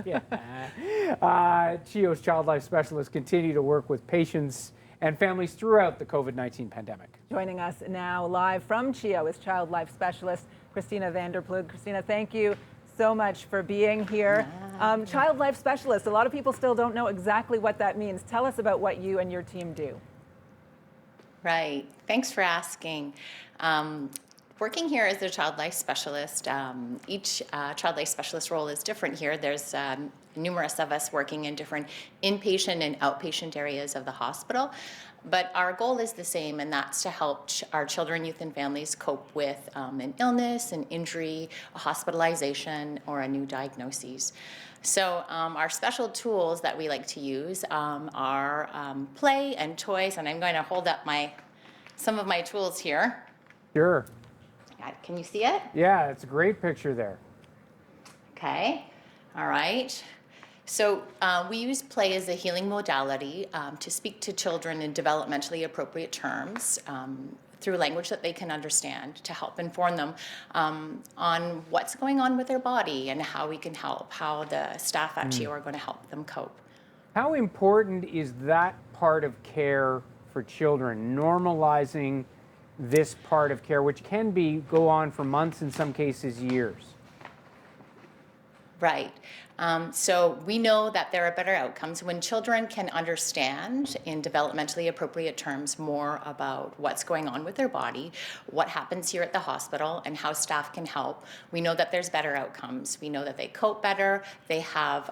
Yeah. CHEO's Child Life Specialists continue to work with patients and families throughout the COVID-19 pandemic. Joining us now live from CHEO is Child Life Specialist Christina Vanderplug. Christina, thank you so much for being here. Child Life Specialist, a lot of people still don't know exactly what that means. Tell us about what you and your team do. Right. Thanks for asking. Working here as a child life specialist, each child life specialist role is different here. There's numerous of us working in different inpatient and outpatient areas of the hospital, but our goal is the same, and that's to help our children, youth, and families cope with an illness, an injury, a hospitalization, or a new diagnosis. So our special tools that we like to use are play and toys, and I'm going to hold up some of my tools here. Sure. Can you see it? Yeah, it's a great picture there. Okay, all right. So we use play as a healing modality to speak to children in developmentally appropriate terms through language that they can understand, to help inform them on what's going on with their body and how we can help, how the staff at CHEO are going to help them cope. How important is that part of care for children, normalizing this part of care, which can go on for months, in some cases years? Right. So we know that there are better outcomes when children can understand in developmentally appropriate terms more about what's going on with their body, what happens here at the hospital, and how staff can help. We know that there's better outcomes. We know that they cope better, they have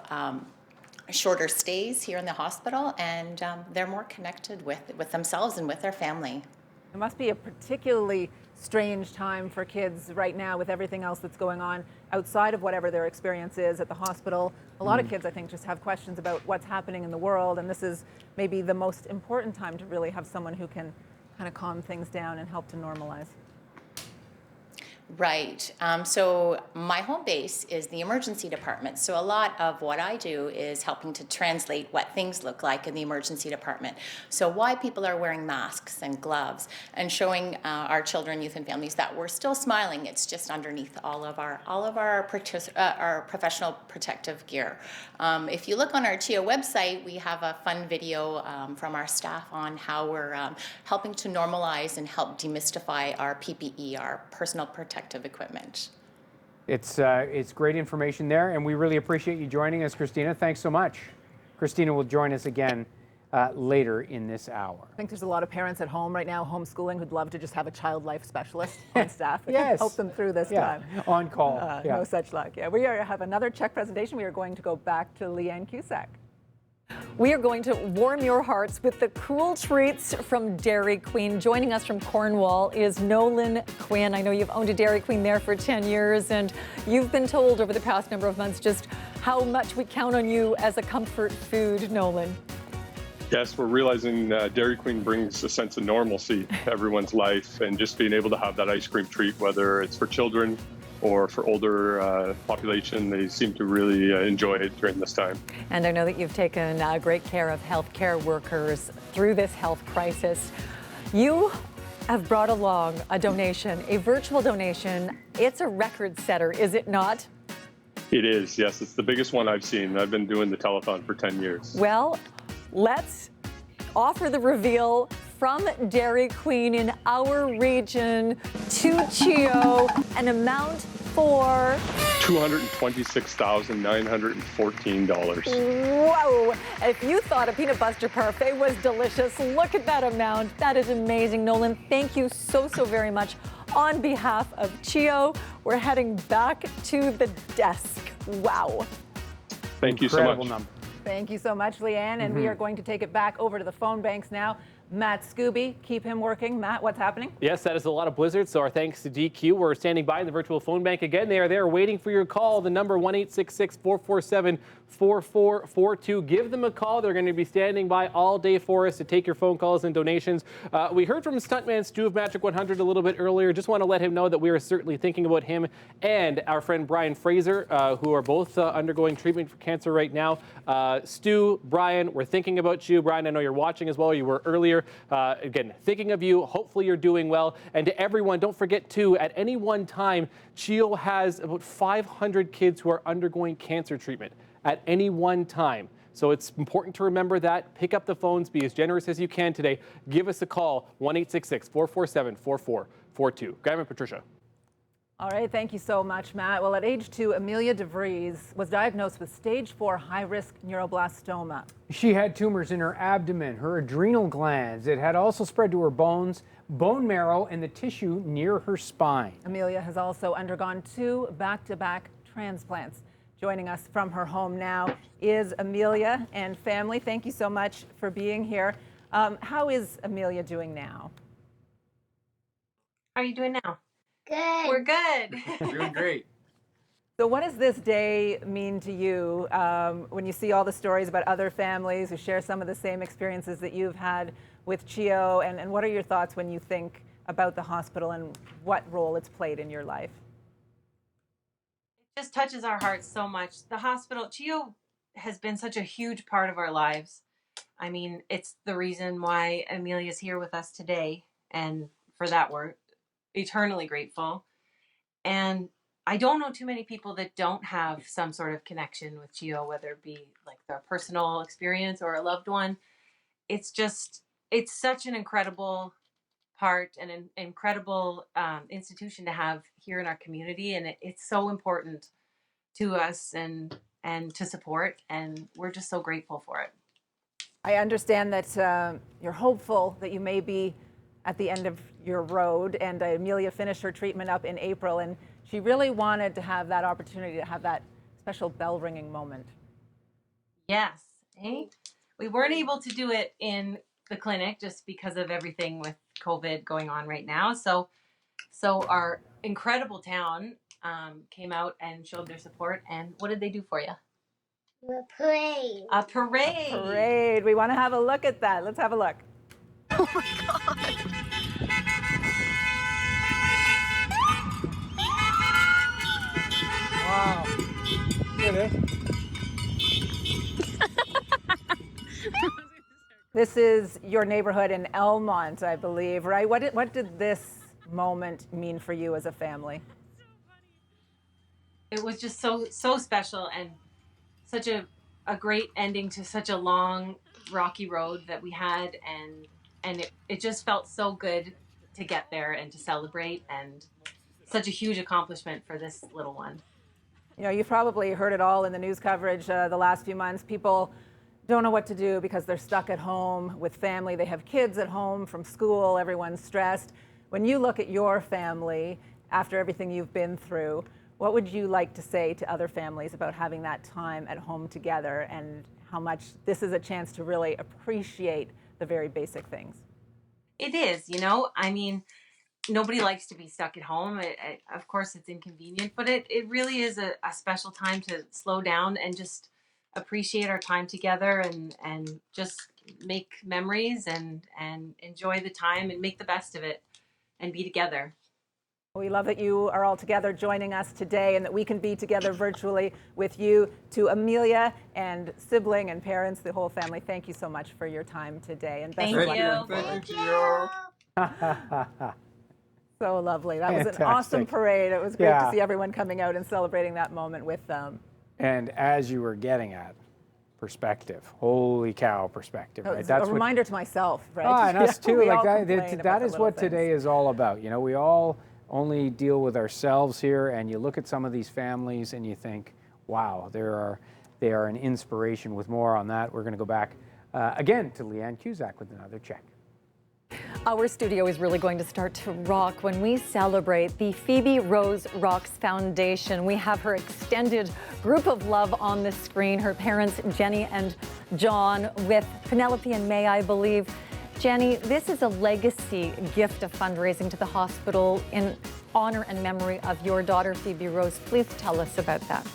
shorter stays here in the hospital, and they're more connected with themselves and with their family. It must be a particularly strange time for kids right now with everything else that's going on outside of whatever their experience is at the hospital. A lot of kids, I think, just have questions about what's happening in the world, and this is maybe the most important time to really have someone who can kind of calm things down and help to normalize. Right. So my home base is the emergency department. So a lot of what I do is helping to translate what things look like in the emergency department. So why people are wearing masks and gloves, and showing our children, youth, and families that we're still smiling. It's just underneath all of our professional protective gear. If you look on our CHEO website, we have a fun video from our staff on how we're helping to normalize and help demystify our PPE, our personal protective equipment. It's great information there, and we really appreciate you joining us, Christina. Thanks so much. Christina will join us again later in this hour. I think there's a lot of parents at home right now, homeschooling, who'd love to just have a child life specialist on staff that can help them through this time. On call. No such luck. Yeah, we have another Czech presentation. We are going to go back to Leanne Cusack. We are going to warm your hearts with the cool treats from Dairy Queen. Joining us from Cornwall is Nolan Quinn. I know you've owned a Dairy Queen there for 10 years, and you've been told over the past number of months just how much we count on you as a comfort food, Nolan. Yes, we're realizing Dairy Queen brings a sense of normalcy to everyone's life, and just being able to have that ice cream treat, whether it's for children or for older population, they seem to really enjoy it during this time. And I know that you've taken great care of healthcare workers through this health crisis. You have brought along a donation, a virtual donation. It's a record setter, is it not? It is, yes. It's the biggest one I've seen. I've been doing the telethon for 10 years. Well, let's offer the reveal from Dairy Queen in our region to CHEO, an amount for $226,914. Whoa! If you thought a peanut butter parfait was delicious, look at that amount. That is amazing. Nolan, thank you so very much. On behalf of CHEO, we're heading back to the desk. Wow. Thank you so much. Number. Thank you so much, Leanne. And we are going to take it back over to the phone banks now. Matt Scooby, keep him working. Matt, what's happening? Yes, that is a lot of blizzards, so our thanks to DQ. We're standing by in the virtual phone bank again. They are there waiting for your call. The number 1-866-447-4442. Give them a call. They're going to be standing by all day for us to take your phone calls and donations. We heard from Stuntman Stu of Magic 100 a little bit earlier. Just want to let him know that we are certainly thinking about him and our friend Brian Fraser, who are both undergoing treatment for cancer right now. Stu, Brian, we're thinking about you. Brian, I know you're watching as well. You were earlier. Again, thinking of you. Hopefully you're doing well. And to everyone, don't forget too, at any one time, CHEO has about 500 kids who are undergoing cancer treatment at any one time. So it's important to remember that. Pick up the phones, be as generous as you can today. Give us a call, 1-866-447-4442. Graham and Patricia. All right, thank you so much, Matt. Well, at age 2, Amelia DeVries was diagnosed with stage 4 high-risk neuroblastoma. She had tumors in her abdomen, her adrenal glands. It had also spread to her bones, bone marrow, and the tissue near her spine. Amelia has also undergone 2 back-to-back transplants. Joining us from her home now is Amelia and family. Thank you so much for being here. How is Amelia doing now? How are you doing now? Good. We're good. Doing great. So what does this day mean to you when you see all the stories about other families who share some of the same experiences that you've had with CHEO? And what are your thoughts when you think about the hospital and what role it's played in your life? It just touches our hearts so much. The hospital, CHEO has been such a huge part of our lives. I mean, it's the reason why Amelia's here with us today. And for that, we're eternally grateful. And I don't know too many people that don't have some sort of connection with CHEO, whether it be like their personal experience or a loved one. It's such an incredible part and an incredible institution to have here in our community. And it's so important to us and to support. And we're just so grateful for it. I understand that you're hopeful that you may be at the end of your road, and Amelia finished her treatment up in April, and she really wanted to have that opportunity to have that special bell ringing moment. Yes. Hey, we weren't able to do it in the clinic just because of everything with COVID going on right now. So our incredible town came out and showed their support. And what did they do for you? A parade. A parade. Parade. We want to have a look at that. Let's have a look. Oh my God. Wow. Get it? This is your neighborhood in Elmont, I believe, right? What did this moment mean for you as a family? It was just so special and such a great ending to such a long, rocky road that we had, and it just felt so good to get there and to celebrate, and such a huge accomplishment for this little one. You know, you've probably heard it all in the news coverage the last few months. People don't know what to do because they're stuck at home with family. They have kids at home from school. Everyone's stressed. When you look at your family after everything you've been through, what would you like to say to other families about having that time at home together and how much this is a chance to really appreciate the very basic things? It is, you know, I mean, nobody likes to be stuck at home. Of course, it's inconvenient, but it really is a special time to slow down and just appreciate our time together and just make memories and enjoy the time and make the best of it and be together. We love that you are all together joining us today and that we can be together virtually with you. To Amelia and sibling and parents, the whole family, thank you so much for your time today. And best of luck going forward. Thank you. So lovely. That was an Fantastic. awesome parade. It was great Yeah. to see everyone coming out and celebrating that moment with them. And as you were getting at, perspective. Holy cow, perspective. Right? It's a reminder to myself, right? Oh, and us too. We Like all that, complain about that the is little what today things. is all about. You know, we all only deal with ourselves here, and you look at some of these families and you think, wow, they are an inspiration. With more on that, we're going to go back again to Leanne Cusack with another check. Our studio is really going to start to rock when we celebrate the Phoebe Rose Rocks Foundation. We have her extended group of love on the screen, her parents, Jenny and John, with Penelope and May, I believe. Jenny, this is a legacy gift of fundraising to the hospital in honor and memory of your daughter, Phoebe Rose. Please tell us about that.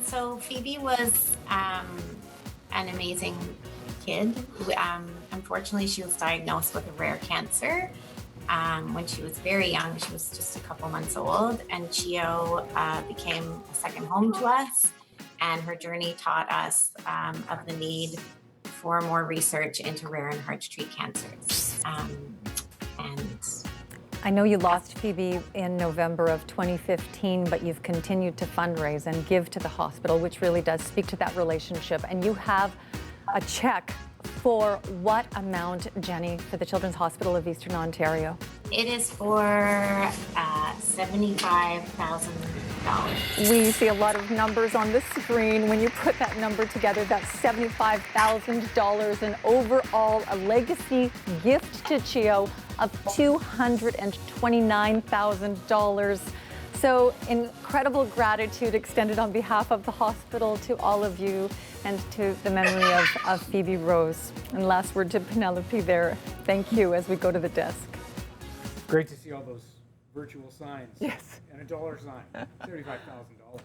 So Phoebe was an amazing kid. Unfortunately, she was diagnosed with a rare cancer when she was very young. She was just a couple months old, and CHEO became a second home to us, and her journey taught us of the need for more research into rare and hard to treat cancers. And I know you lost Phoebe in November of 2015, but you've continued to fundraise and give to the hospital, which really does speak to that relationship. And you have a check for what amount, Jenny, for the Children's Hospital of Eastern Ontario? It is for $75,000. We see a lot of numbers on the screen. When you put that number together, that's $75,000, and overall a legacy gift to CHEO of $229,000. So incredible gratitude extended on behalf of the hospital to all of you and to the memory of Phoebe Rose. And last word to Penelope there. Thank you as we go to the desk. Great to see all those virtual signs. Yes. And a dollar sign, $35,000. So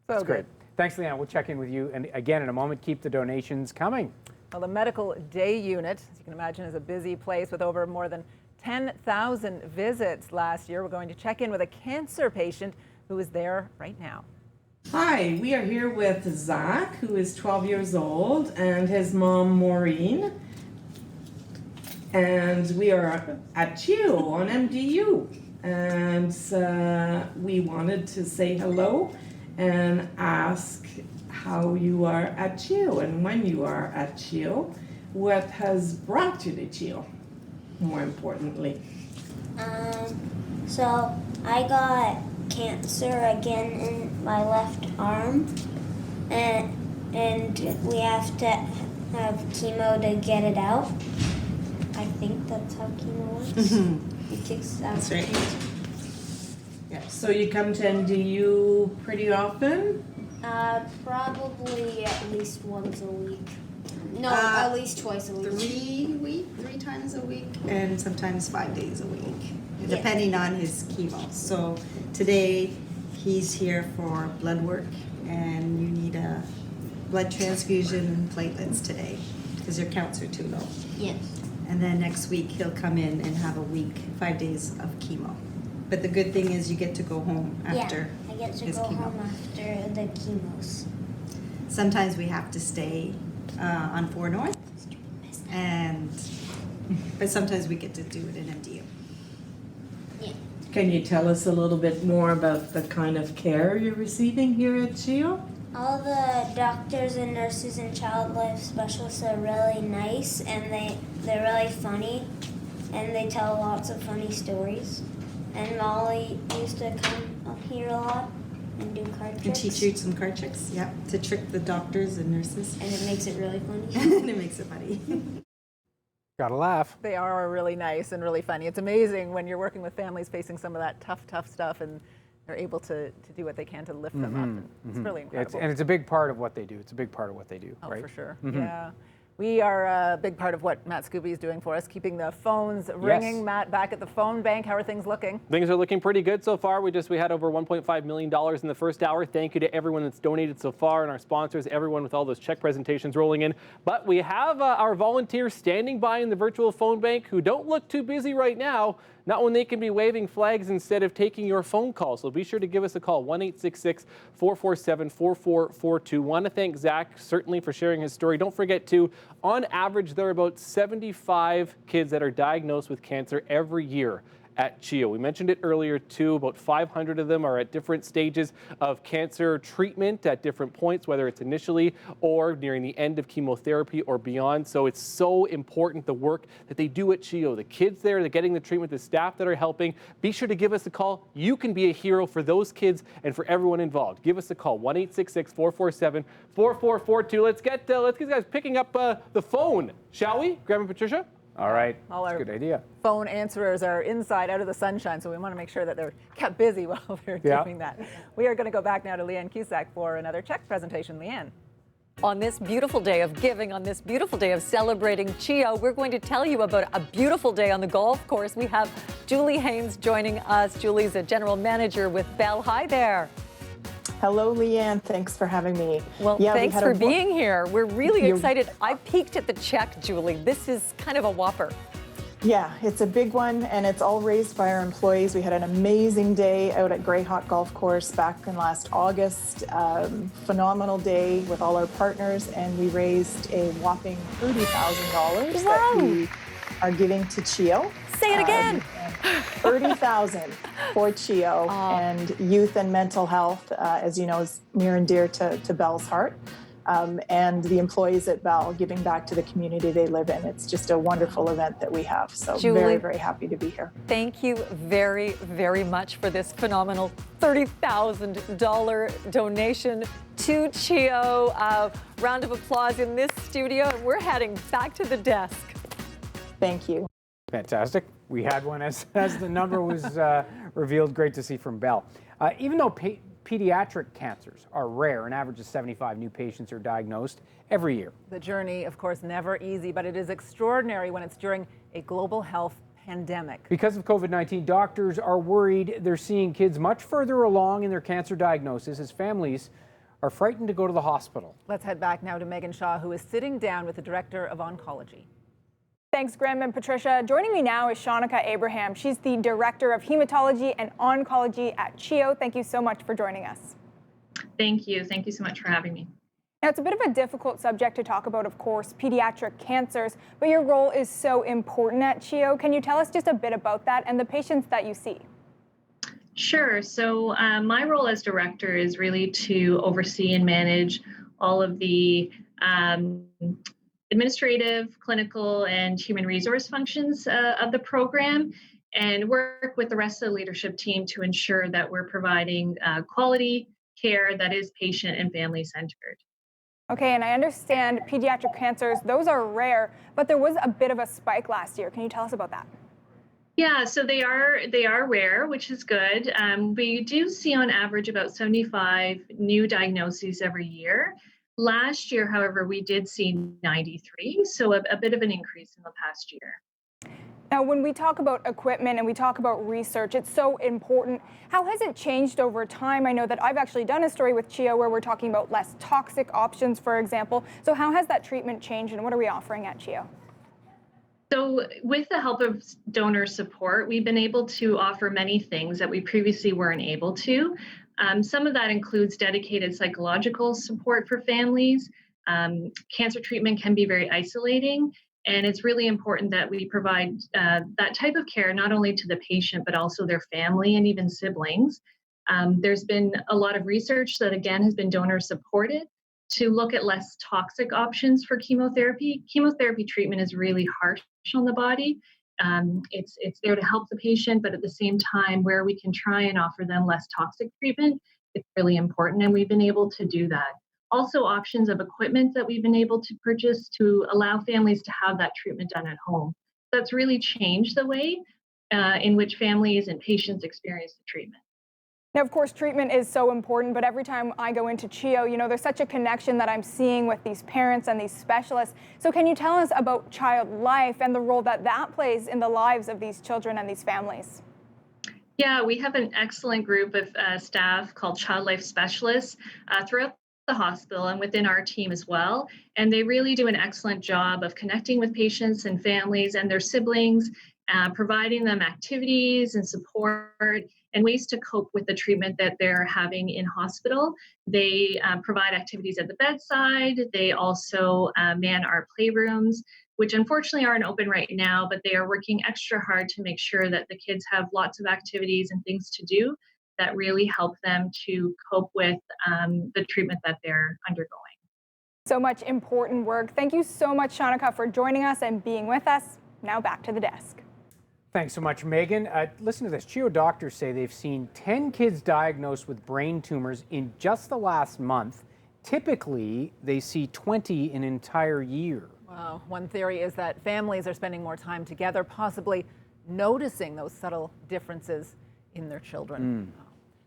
That's great. good. Thanks, Leanne. We'll check in with you. And again, in a moment, keep the donations coming. Well, the medical day unit, as you can imagine, is a busy place with over more than 10,000 visits last year. We're going to check in with a cancer patient who is there right now. Hi, we are here with Zach, who is 12 years old, and his mom, Maureen. And we are at CHEO on MDU. And we wanted to say hello and ask how you are at CHEO and when you are at CHEO, what has brought you to CHEO, more importantly. So I got cancer again in my left arm, and we have to have chemo to get it out. I think that's how chemo works. Mm-hmm. It kicks out. That's right. Yeah. So you come to MDU pretty often? Probably at least once a week. No, at least twice a week. 3 times a week, and sometimes 5 days a week, depending on his chemo. So today he's here for blood work, and you need a blood transfusion and platelets today because your counts are too low. Yes. And then next week he'll come in and have a week, 5 days of chemo. But the good thing is you get to go home after I get to his go chemo. home after the chemos. Sometimes we have to stay on 4 North, but sometimes we get to do it in MDU. Yeah. Can you tell us a little bit more about the kind of care you're receiving here at CHEO? All the doctors and nurses and child life specialists are really nice, and they're really funny, and they tell lots of funny stories. And Molly used to come up here a lot and do card tricks. And teach you some card tricks, to trick the doctors and nurses. And it makes it really funny. And it makes it funny. Gotta laugh. They are really nice and really funny. It's amazing when you're working with families facing some of that tough stuff, and they're able to do what they can to lift them up. And it's really incredible. And it's a big part of what they do. It's a big part of what they do, Oh, right? for sure. Yeah. We are a big part of what Matt Scooby is doing for us, keeping the phones ringing. Yes. Matt, back at the phone bank, how are things looking? Things are looking pretty good so far. We had over $1.5 million in the first hour. Thank you to everyone that's donated so far and our sponsors, everyone with all those check presentations rolling in. But we have our volunteers standing by in the virtual phone bank who don't look too busy right now, not when they can be waving flags instead of taking your phone call. So be sure to give us a call, 1-866-447-4442. Want to thank Zach, certainly, for sharing his story. Don't forget to, on average, there are about 75 kids that are diagnosed with cancer every year at CHEO. We mentioned it earlier too, about 500 of them are at different stages of cancer treatment at different points, whether it's initially or nearing the end of chemotherapy or beyond. So it's so important, the work that they do at CHEO. The kids there, they're getting the treatment, the staff that are helping. Be sure to give us a call. You can be a hero for those kids and for everyone involved. Give us a call, 1-866-447-4442. Let's get you guys picking up the phone, shall we? Grandma Patricia? All right. All That's our a good idea. phone answerers are inside, out of the sunshine, so we want to make sure that they're kept busy while they're doing that. We are going to go back now to Leanne Cusack for another check presentation. Leanne. On this beautiful day of giving, on this beautiful day of celebrating CHEO, we're going to tell you about a beautiful day on the golf course. We have Julie Haynes joining us. Julie's a general manager with Bell. Hi there. Hello, Leanne. Thanks for having me. Well, thanks for being here. We're really excited. I peeked at the check, Julie. This is kind of a whopper. Yeah, it's a big one, and it's all raised by our employees. We had an amazing day out at Greyhawk Golf Course back in last August. Phenomenal day with all our partners, and we raised a whopping $30,000 that we are giving to CHEO. Say it again. 30,000 for CHEO and youth and mental health, as you know, is near and dear to Bell's heart. And the employees at Bell giving back to the community they live in. It's just a wonderful event that we have. So Julie, very, very happy to be here. Thank you very, very much for this phenomenal $30,000 donation to CHEO. Round of applause in this studio, and we're heading back to the desk. Thank you. Fantastic. We had one as the number was revealed. Great to see from Bell. Even though pediatric cancers are rare, an average of 75 new patients are diagnosed every year. The journey, of course, never easy, but it is extraordinary when it's during a global health pandemic. Because of COVID-19, doctors are worried they're seeing kids much further along in their cancer diagnosis as families are frightened to go to the hospital. Let's head back now to Megan Shaw, who is sitting down with the Director of Oncology. Thanks, Graham and Patricia. Joining me now is Shanika Abraham. She's the Director of Hematology and Oncology at CHEO. Thank you so much for joining us. Thank you. Thank you so much for having me. Now, it's a bit of a difficult subject to talk about, of course, pediatric cancers, but your role is so important at CHEO. Can you tell us just a bit about that and the patients that you see? Sure. So my role as director is really to oversee and manage all of the administrative, clinical, and human resource functions of the program, and work with the rest of the leadership team to ensure that we're providing quality care that is patient and family centered. Okay, and I understand pediatric cancers, those are rare, but there was a bit of a spike last year. Can you tell us about that? Yeah, so they are rare, which is good. We do see on average about 75 new diagnoses every year. Last year, however, we did see 93, so a bit of an increase in the past year. Now, when we talk about equipment and we talk about research, it's so important. How has it changed over time? I know that I've actually done a story with CHEO where we're talking about less toxic options, for example. So how has that treatment changed, and what are we offering at CHEO? So with the help of donor support, we've been able to offer many things that we previously weren't able to. Some of that includes dedicated psychological support for families. Cancer treatment can be very isolating, and it's really important that we provide that type of care not only to the patient, but also their family and even siblings. There's been a lot of research that, again, has been donor supported to look at less toxic options for chemotherapy. Chemotherapy treatment is really harsh on the body. It's there to help the patient, but at the same time, where we can try and offer them less toxic treatment, it's really important, and we've been able to do that. Also, options of equipment that we've been able to purchase to allow families to have that treatment done at home. That's really changed the way in which families and patients experience the treatment. Now, of course, treatment is so important, but every time I go into CHEO, you know, there's such a connection that I'm seeing with these parents and these specialists. So can you tell us about Child Life and the role that that plays in the lives of these children and these families? Yeah, we have an excellent group of staff called Child Life Specialists throughout the hospital and within our team as well. And they really do an excellent job of connecting with patients and families and their siblings, providing them activities and support and ways to cope with the treatment that they're having in hospital. They provide activities at the bedside. They also man our playrooms, which unfortunately aren't open right now, but they are working extra hard to make sure that the kids have lots of activities and things to do that really help them to cope with the treatment that they're undergoing. So much important work. Thank you so much, Shanika, for joining us and being with us. Now back to the desk. Thanks so much, Megan. Listen to this. CHEO doctors say they've seen 10 kids diagnosed with brain tumors in just the last month. Typically, they see 20 in an entire year. Wow. One theory is that families are spending more time together, possibly noticing those subtle differences in their children.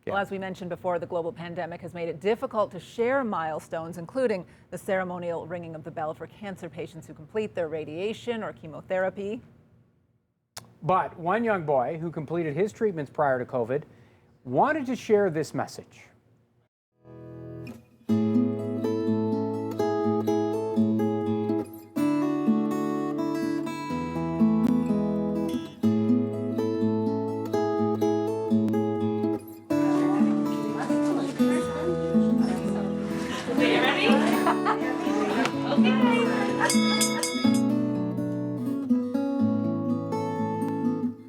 Yeah. Well, as we mentioned before, the global pandemic has made it difficult to share milestones, including the ceremonial ringing of the bell for cancer patients who complete their radiation or chemotherapy. But one young boy who completed his treatments prior to COVID wanted to share this message.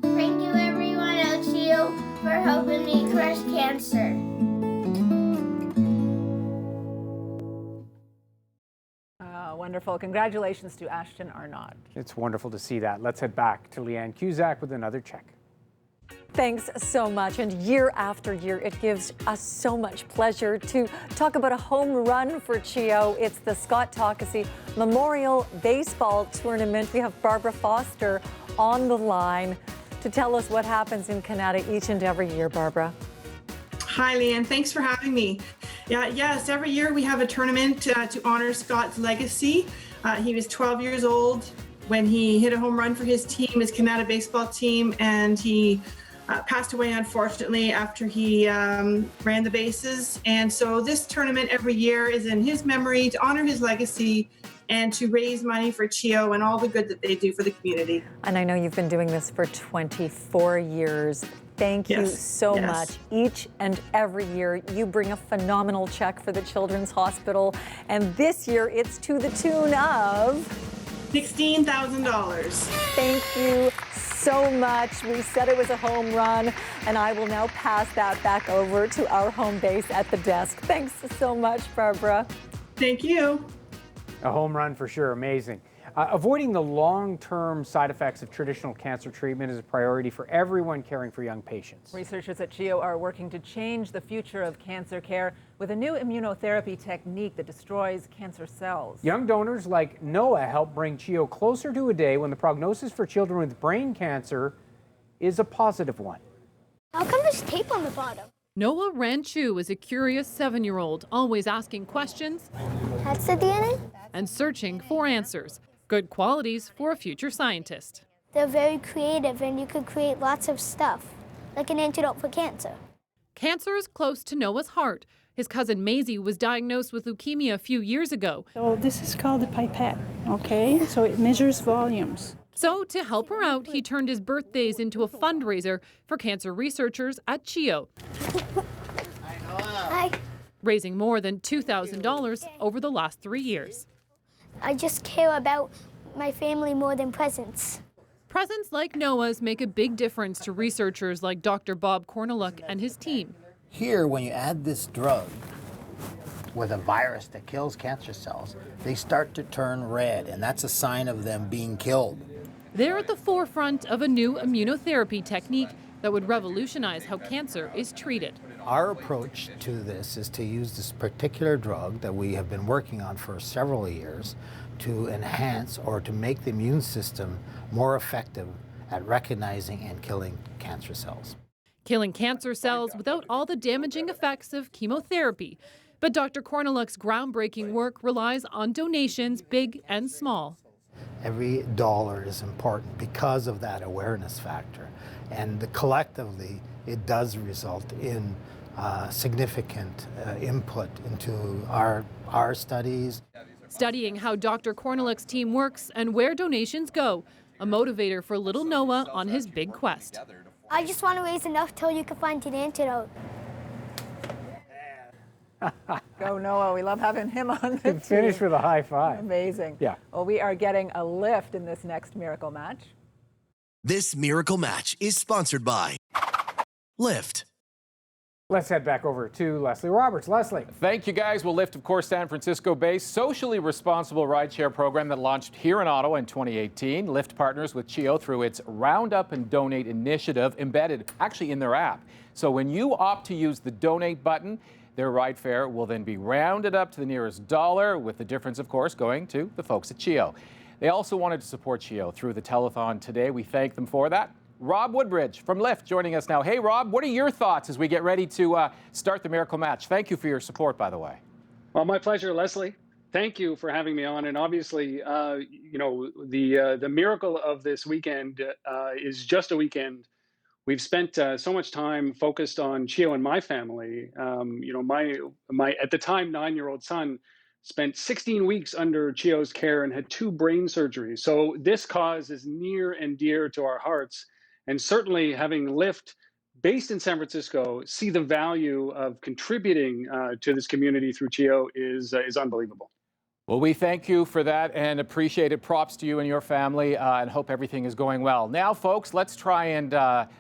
Thank you, everyone. Oh, wonderful. Congratulations to Ashton Arnott. It's wonderful to see that. Let's head back to Leanne Cusack with another check. Thanks so much. And year after year, it gives us so much pleasure to talk about a home run for CHEO. It's the Scott Takasi Memorial Baseball Tournament. We have Barbara Foster on the line to tell us what happens in Canada each and every year. Barbara. Hi, Leanne. Thanks for having me. Yes, every year we have a tournament to honor Scott's legacy. He was 12 years old when he hit a home run for his team, his Canada baseball team, and he passed away, unfortunately, after he ran the bases. And so this tournament every year is in his memory to honor his legacy and to raise money for CHEO and all the good that they do for the community. And I know you've been doing this for 24 years. Thank you so much. Each and every year, you bring a phenomenal check for the Children's Hospital. And this year, it's to the tune of $16,000. Thank you so much. We said it was a home run, and I will now pass that back over to our home base at the desk. Thanks so much, Barbara. Thank you. A home run for sure, amazing. Avoiding the long-term side effects of traditional cancer treatment is a priority for everyone caring for young patients. Researchers at CHEO are working to change the future of cancer care with a new immunotherapy technique that destroys cancer cells. Young donors like Noah help bring CHEO closer to a day when the prognosis for children with brain cancer is a positive one. How come there's tape on the bottom? Noah Ranchu is a curious 7-year-old, always asking questions. That's the DNA? And searching for answers. Good qualities for a future scientist. They're very creative and you could create lots of stuff, like an antidote for cancer. Cancer is close to Noah's heart. His cousin Maisie was diagnosed with leukemia a few years ago. So this is called a pipette, okay? So it measures volumes. So to help her out, he turned his birthdays into a fundraiser for cancer researchers at CHEO. Hi. Raising more than $2,000 over the last 3 years. I just care about my family more than presents. Presents like Noah's make a big difference to researchers like Dr. Bob Korneluk and his team. Here, when you add this drug with a virus that kills cancer cells, they start to turn red, and that's a sign of them being killed. They're at the forefront of a new immunotherapy technique that would revolutionize how cancer is treated. Our approach to this is to use this particular drug that we have been working on for several years to enhance or to make the immune system more effective at recognizing and killing cancer cells. Killing cancer cells without all the damaging effects of chemotherapy. But Dr. Korneluk's groundbreaking work relies on donations, big and small. Every dollar is important because of that awareness factor. And collectively, it does result in significant input into our studies. Studying how Dr. Korneluk's team works and where donations go, a motivator for little Noah on his big quest. I just want to raise enough till you can find an antidote. Go Noah, we love having him on the team. Finish with a high five. Amazing. Yeah. Well, we are getting a lift in this next miracle match. This miracle match is sponsored by Lyft. Let's head back over to Leslie Roberts. Leslie. Thank you, guys. Well, Lyft, of course, San Francisco-based socially responsible rideshare program that launched here in Ottawa in 2018. Lyft partners with CHEO through its Round Up and Donate initiative embedded actually in their app. So when you opt to use the donate button, their ride fare will then be rounded up to the nearest dollar, with the difference, of course, going to the folks at CHEO. They also wanted to support CHEO through the telethon today. We thank them for that. Rob Woodbridge from Lyft joining us now. Hey, Rob, what are your thoughts as we get ready to start the miracle match? Thank you for your support, by the way. Well, my pleasure, Leslie. Thank you for having me on. And obviously, you know, the miracle of this weekend is just a weekend. We've spent so much time focused on CHEO and my family. You know, my at the time 9-year-old son spent 16 weeks under CHEO's care and had 2 brain surgeries. So this cause is near and dear to our hearts. And certainly having Lyft, based in San Francisco, see the value of contributing to this community through CHEO is unbelievable. Well, we thank you for that and appreciate it. Props to you and your family and hope everything is going well. Now, folks, let's try and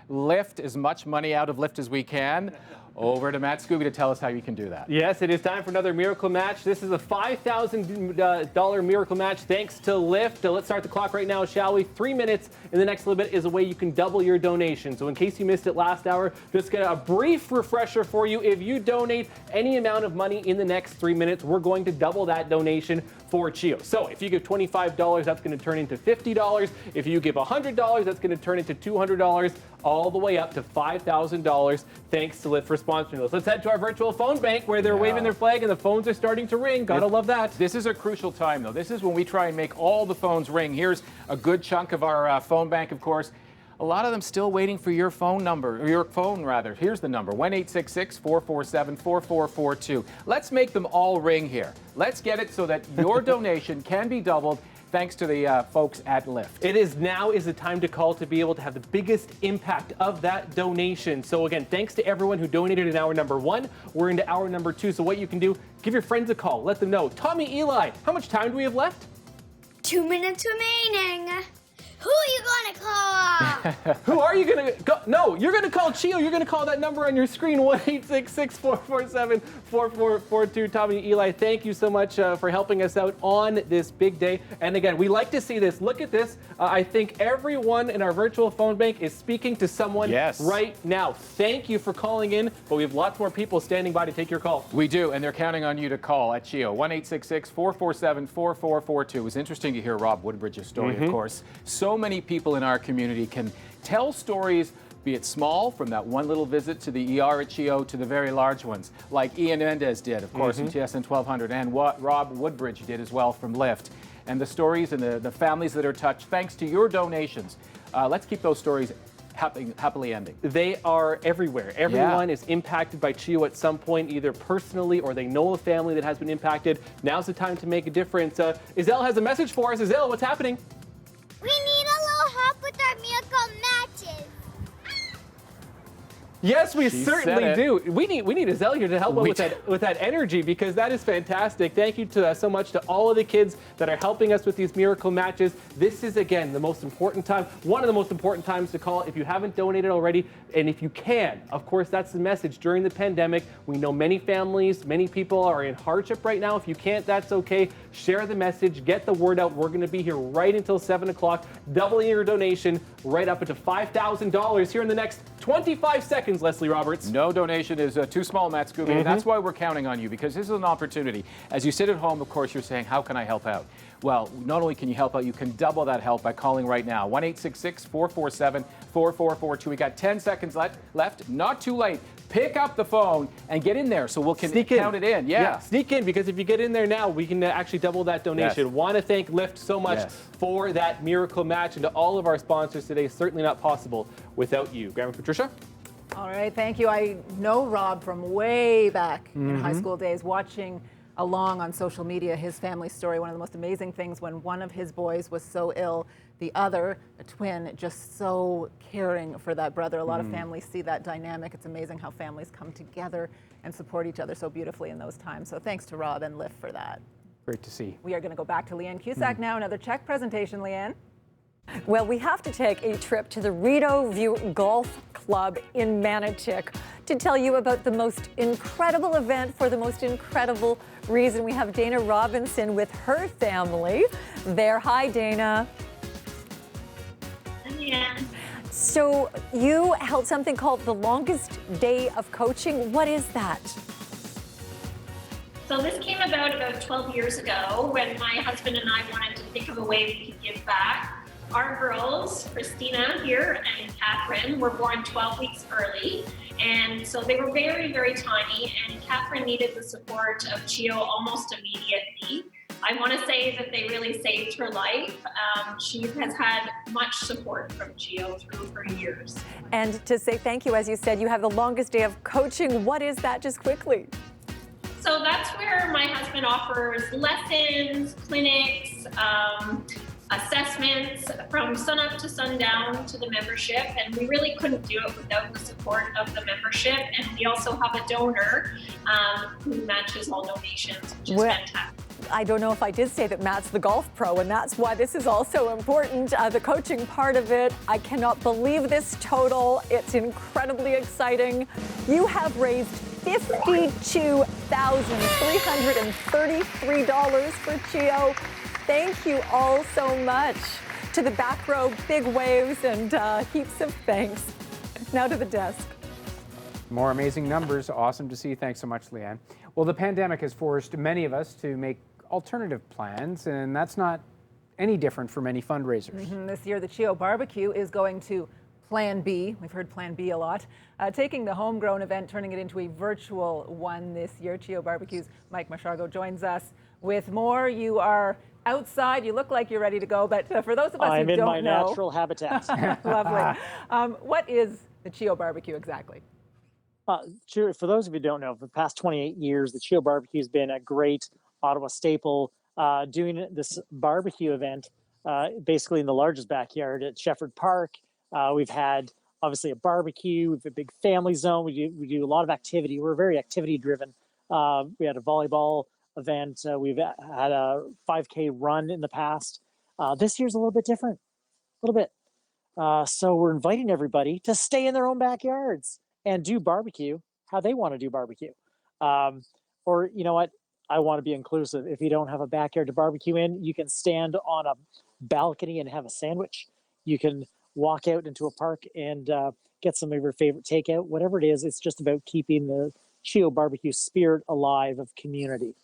lift as much money out of Lyft as we can. over to Matt Scooby to tell us how you can do that. Yes, it is time for another miracle match. This is a $5,000 miracle match thanks to Lyft. Let's start the clock right now, shall we? 3 minutes in the next little bit is a way you can double your donation. So in case you missed it last hour, just get a brief refresher for you. If you donate any amount of money in the next 3 minutes, we're going to double that donation for CHEO. So if you give $25, that's going to turn into $50. If you give $100, that's going to turn into $200, all the way up to $5,000. Thanks to Lyft for sponsoring those. Let's head to our virtual phone bank where they're waving their flag and the phones are starting to ring. Gotta love that. This is a crucial time, though. This is when we try and make all the phones ring. Here's a good chunk of our phone bank, of course. A lot of them still waiting for your phone number, or your phone rather. Here's the number, 1-866-447-4442. Let's make them all ring here. Let's get it so that your donation can be doubled thanks to the folks at Lyft. Now is the time to call to be able to have the biggest impact of that donation. So again, thanks to everyone who donated in hour number 1. We're into hour number 2. So what you can do, give your friends a call. Let them know. Tommy, Eli, how much time do we have left? 2 minutes remaining. Who are you going to call? Who are you going to call? No, you're going to call CHEO. You're going to call that number on your screen, 1-866-447-4442. Tommy, Eli, thank you so much for helping us out on this big day. And again, we like to see this. Look at this. I think everyone in our virtual phone bank is speaking to someone right now. Thank you for calling in, but we have lots more people standing by to take your call. We do, and they're counting on you to call at CHEO, 1-866-447-4442. It was interesting to hear Rob Woodbridge's story, of course. So many people in our community can tell stories, be it small, from that one little visit to the ER at CHEO, to the very large ones, like Ian Mendez did, of course, from TSN 1200, and what Rob Woodbridge did as well from Lyft. And the stories and the families that are touched, thanks to your donations. Let's keep those stories happily ending. They are everywhere. Everyone is impacted by CHEO at some point, either personally or they know a family that has been impacted. Now's the time to make a difference. Isel has a message for us. Isel, what's happening? We need a little help with our miracle matches. Yes, we certainly do. We need Isel here to help out with that energy, because that is fantastic. Thank you so much to all of the kids that are helping us with these miracle matches. This is, again, the most important time, one of the most important times to call if you haven't donated already. And if you can, of course, that's the message. During the pandemic, we know many families, many people are in hardship right now. If you can't, that's okay. Share the message, get the word out. We're going to be here right until 7 o'clock, doubling your donation right up into $5,000 here in the next 25 seconds, Leslie Roberts. No donation is too small, Matt Scooby, and that's why we're counting on you, because this is an opportunity. As you sit at home, of course, you're saying, how can I help out? Well, not only can you help out, you can double that help by calling right now, 1-866-447-4442. We got 10 seconds left, not too late. Pick up the phone and get in there so we can count it in. Yeah, sneak in, because if you get in there now, we can actually double that donation. Want to thank Lyft so much for that miracle match, and to all of our sponsors today. Certainly not possible without you. Grandma Patricia? All right, thank you. I know Rob from way back in high school days, watching along on social media his family story. One of the most amazing things, when one of his boys was so ill, the other, a twin, just so caring for that brother. A lot of families see that dynamic. It's amazing how families come together and support each other so beautifully in those times. So thanks to Rob and Lyft for that. Great to see. We are going to go back to Leanne Cusack now. Another Czech presentation, Leanne. Well, we have to take a trip to the Rideau View Golf Club in Manitic to tell you about the most incredible event for the most incredible reason. We have Dana Robinson with her family there. Hi, Dana. Yeah. So you held something called the longest day of coaching. What is that? So this came about 12 years ago, when my husband and I wanted to think of a way we could give back. Our girls, Christina here and Catherine, were born 12 weeks early. And so they were very, very tiny, and Catherine needed the support of CHEO almost immediately. I want to say that they really saved her life. She has had much support from CHEO through her years. And to say thank you, as you said, you have the longest day of coaching. What is that, just quickly? So that's where my husband offers lessons, clinics, assessments from sunup to sundown to the membership, and we really couldn't do it without the support of the membership. And we also have a donor who matches all donations, which is fantastic. I don't know if I did say that Matt's the golf pro, and that's why this is also important. The coaching part of it, I cannot believe this total. It's incredibly exciting. You have raised $52,333 for CHEO. Thank you all so much. To the back row, big waves and heaps of thanks. Now to the desk. More amazing numbers. Awesome to see. Thanks so much, Leanne. Well, the pandemic has forced many of us to make alternative plans, and that's not any different for many fundraisers. This year, the CHEO Barbecue is going to Plan B. We've heard Plan B a lot. Taking the homegrown event, turning it into a virtual one this year. CHEO Barbecue's Mike Machargo joins us with more. You are outside. You look like you're ready to go, but for those of us who don't know. I'm in my natural habitat. Lovely. What is the CHEO Barbecue exactly? Sure. For those of you who don't know, for the past 28 years, the CHEO Barbecue has been a great Ottawa staple, doing this barbecue event basically in the largest backyard at Shepherd Park. We've had obviously a barbecue, we have a big family zone. We do a lot of activity. We're very activity driven. We had a volleyball event. We've had a 5K run in the past. This year's a little bit different, a little bit. So we're inviting everybody to stay in their own backyards and do barbecue how they want to do barbecue. Or you know what? I want to be inclusive. If you don't have a backyard to barbecue in, you can stand on a balcony and have a sandwich. You can walk out into a park and get some of your favorite takeout, whatever it is. It's just about keeping the CHEO Barbecue spirit alive of community.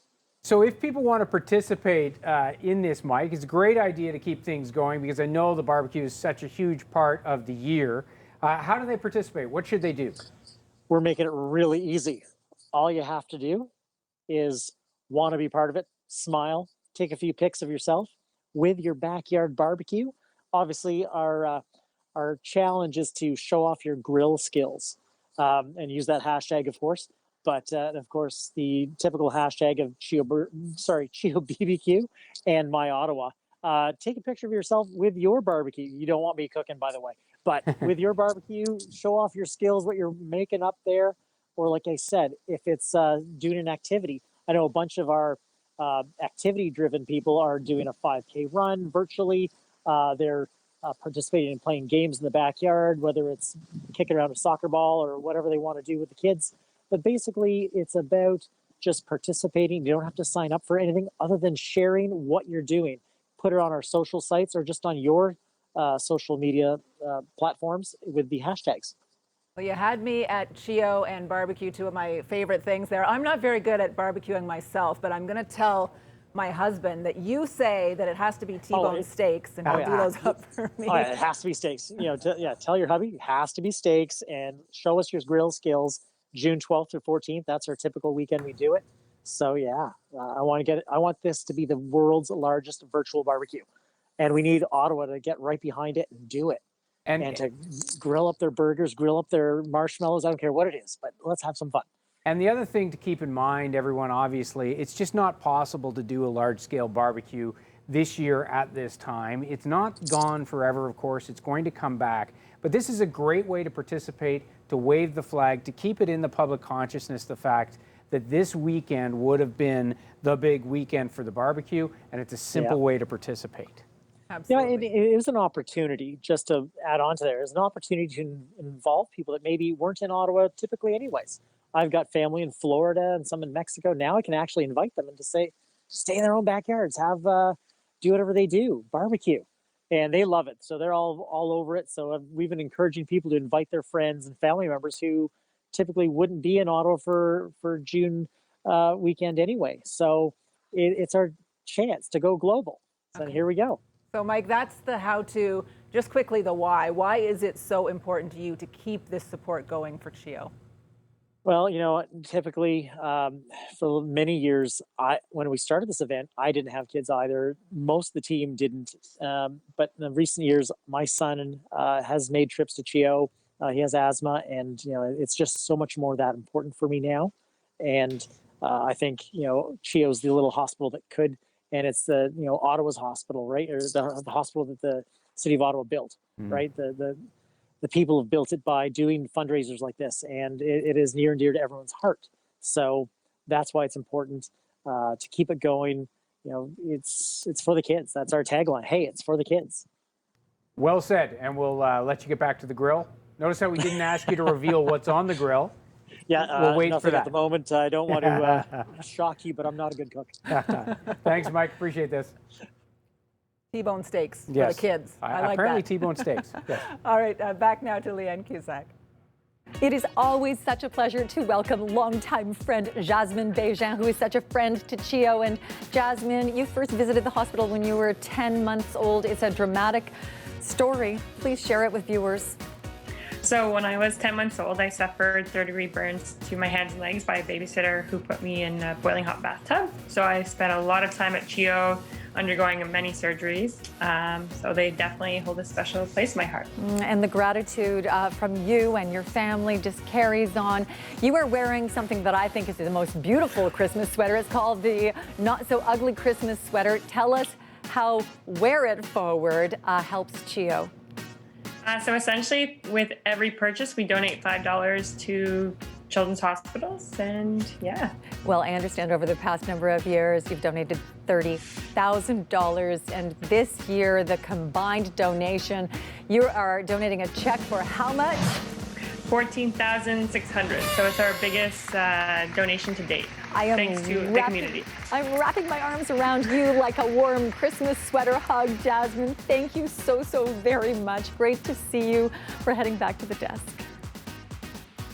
So if people want to participate in this, Mike, it's a great idea to keep things going because I know the barbecue is such a huge part of the year. How do they participate? What should they do? We're making it really easy. All you have to do is want to be part of it, smile, take a few pics of yourself with your backyard barbecue. Obviously, our challenge is to show off your grill skills and use that hashtag, of course. But of course, the typical hashtag of CHEO BBQ and My Ottawa. Take a picture of yourself with your barbecue. You don't want me cooking, by the way. But with your barbecue, show off your skills, what you're making up there. Or like I said, if it's doing an activity, I know a bunch of our activity-driven people are doing a 5K run virtually. They're participating in playing games in the backyard, whether it's kicking around a soccer ball or whatever they want to do with the kids. But basically, it's about just participating. You don't have to sign up for anything other than sharing what you're doing. Put it on our social sites or just on your social media platforms with the hashtags. Well, you had me at CHEO and barbecue, two of my favorite things there. I'm not very good at barbecuing myself, but I'm going to tell my husband that you say that it has to be T-bone steaks, and he'll do those up for me. Oh, yeah, it has to be steaks. You know, tell your hubby it has to be steaks, and show us your grill skills. June 12th through 14th. That's our typical weekend we do it. So yeah, I want this to be the world's largest virtual barbecue, and we need Ottawa to get right behind it and do it. And to grill up their burgers, grill up their marshmallows. I don't care what it is, but let's have some fun. And the other thing to keep in mind, everyone, obviously, it's just not possible to do a large-scale barbecue this year at this time. It's not gone forever, of course. It's going to come back. But this is a great way to participate, to wave the flag, to keep it in the public consciousness, the fact that this weekend would have been the big weekend for the barbecue, and it's a simple way to participate. Absolutely. Yeah, it is an opportunity, just to add on to there, it's an opportunity to involve people that maybe weren't in Ottawa typically anyways. I've got family in Florida and some in Mexico. Now I can actually invite them and to say, stay in their own backyards, do whatever they do, barbecue. And they love it. So they're all over it. So we've been encouraging people to invite their friends and family members who typically wouldn't be in Ottawa for June weekend anyway. So it's our chance to go global. So here we go. So Mike, that's the how-to. Just quickly, the why. Why is it so important to you to keep this support going for CHEO? Well, you know, typically for many years, when we started this event, I didn't have kids either. Most of the team didn't. But in the recent years, my son has made trips to CHEO. He has asthma, and you know, it's just so much more that important for me now. And I think CHEO's the little hospital that could, and it's the Ottawa's hospital, right, or the hospital that the city of Ottawa built, right? The people have built it by doing fundraisers like this, and it is near and dear to everyone's heart. So that's why it's important to keep it going, it's for the kids. That's our tagline. Hey, it's for the kids. Well said, and we'll let you get back to the grill. Notice how we didn't ask you to reveal what's on the grill. Yeah, we'll wait nothing for that. at the moment. I don't want to shock you, but I'm not a good cook. Thanks, Mike. Appreciate this. T-bone steaks for Yes. the kids. I like Apparently that. T-bone steaks. Yes. All right, back now to Leanne Cusack. It is always such a pleasure to welcome longtime friend Jasmine Bégin, who is such a friend to CHEO. And Jasmine, you first visited the hospital when you were 10 months old. It's a dramatic story. Please share it with viewers. So when I was 10 months old, I suffered third-degree burns to my hands and legs by a babysitter who put me in a boiling hot bathtub. So I spent a lot of time at CHEO undergoing many surgeries. So they definitely hold a special place in my heart. And the gratitude from you and your family just carries on. You are wearing something that I think is the most beautiful Christmas sweater. It's called the Not So Ugly Christmas Sweater. Tell us how Wear It Forward helps CHEO. So essentially, with every purchase, we donate $5 to children's hospitals, and yeah. Well, I understand over the past number of years, you've donated $30,000, and this year, the combined donation, you are donating a check for how much? $14,600. So it's our biggest donation to date. Thanks to the community. I'm wrapping my arms around you like a warm Christmas sweater hug, Jasmine. Thank you so very much. Great to see you. We're heading back to the desk.